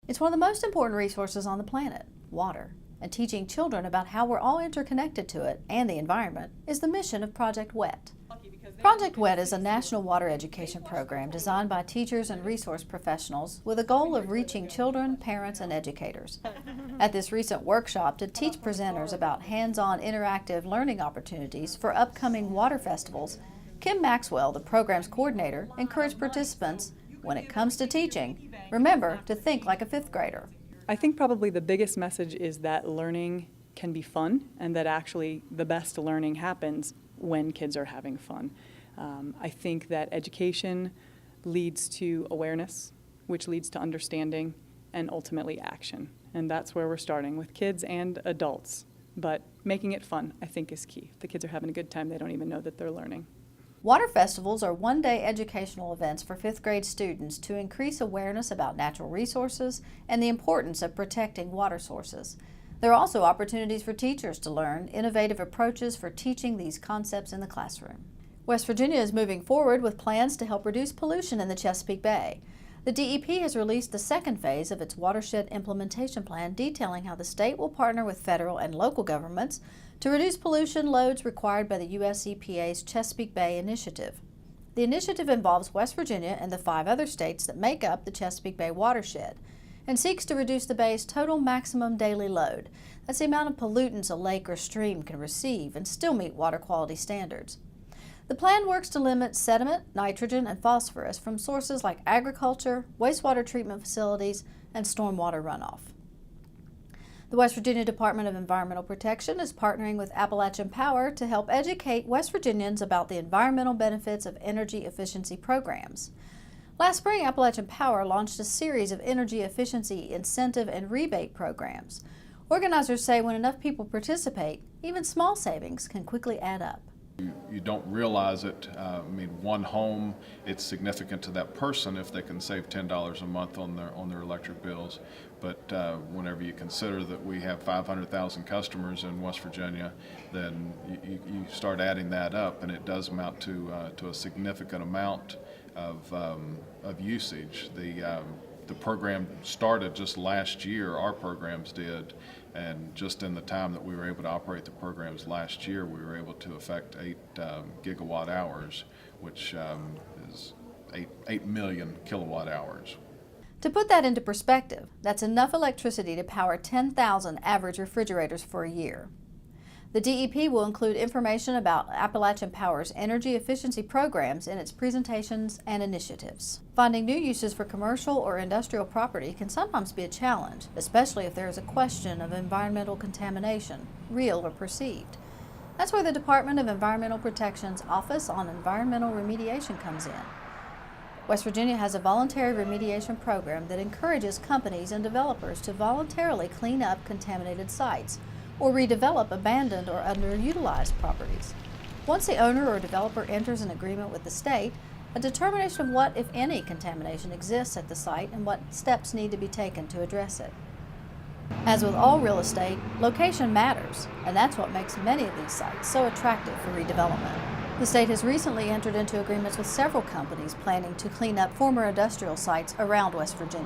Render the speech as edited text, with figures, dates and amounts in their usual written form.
It's one of the most important resources on the planet, water, and teaching children about how we're all interconnected to it and the environment is the mission of Project WET. Project WET is a national water education program designed by teachers and resource professionals with a goal of reaching children, parents, and educators. At this recent workshop to teach presenters about hands-on interactive learning opportunities for upcoming water festivals, Kim Maxwell, the program's coordinator, encouraged participants, when it comes to teaching, remember to think like a fifth grader. I think probably the biggest message is that learning can be fun and that actually the best learning happens when kids are having fun. I think that education leads to awareness, which leads to understanding and ultimately action. And that's where we're starting with kids and adults. But making it fun, I think, is key. If the kids are having a good time, they don't even know that they're learning. Water festivals are one-day educational events for fifth grade students to increase awareness about natural resources and the importance of protecting water sources. There are also opportunities for teachers to learn innovative approaches for teaching these concepts in the classroom. West Virginia is moving forward with plans to help reduce pollution in the Chesapeake Bay. The DEP has released the second phase of its watershed implementation plan detailing how the state will partner with federal and local governments to reduce pollution loads required by the U.S. EPA's Chesapeake Bay initiative. The initiative involves West Virginia and the 5 other states that make up the Chesapeake Bay watershed and seeks to reduce the bay's total maximum daily load. That's the amount of pollutants a lake or stream can receive and still meet water quality standards. The plan works to limit sediment, nitrogen, and phosphorus from sources like agriculture, wastewater treatment facilities, and stormwater runoff. The West Virginia Department of Environmental Protection is partnering with Appalachian Power to help educate West Virginians about the environmental benefits of energy efficiency programs. Last spring, Appalachian Power launched a series of energy efficiency incentive and rebate programs. Organizers say when enough people participate, even small savings can quickly add up. You don't realize it. One home, it's significant to that person if they can save $10 a month on their electric bills. But whenever you consider that we have 500,000 customers in West Virginia, then you start adding that up, and it does amount to a significant amount of usage. The program started just last year, our programs did, and just in the time that we were able to operate the programs last year, we were able to affect 8 gigawatt hours, which is 8 million kilowatt hours. To put that into perspective, that's enough electricity to power 10,000 average refrigerators for a year. The DEP will include information about Appalachian Power's energy efficiency programs in its presentations and initiatives. Finding new uses for commercial or industrial property can sometimes be a challenge, especially if there is a question of environmental contamination, real or perceived. That's where the Department of Environmental Protection's Office on Environmental Remediation comes in. West Virginia has a voluntary remediation program that encourages companies and developers to voluntarily clean up contaminated sites or redevelop abandoned or underutilized properties. Once the owner or developer enters an agreement with the state, a determination of what, if any, contamination exists at the site and what steps need to be taken to address it. As with all real estate, location matters, and that's what makes many of these sites so attractive for redevelopment. The state has recently entered into agreements with several companies planning to clean up former industrial sites around West Virginia.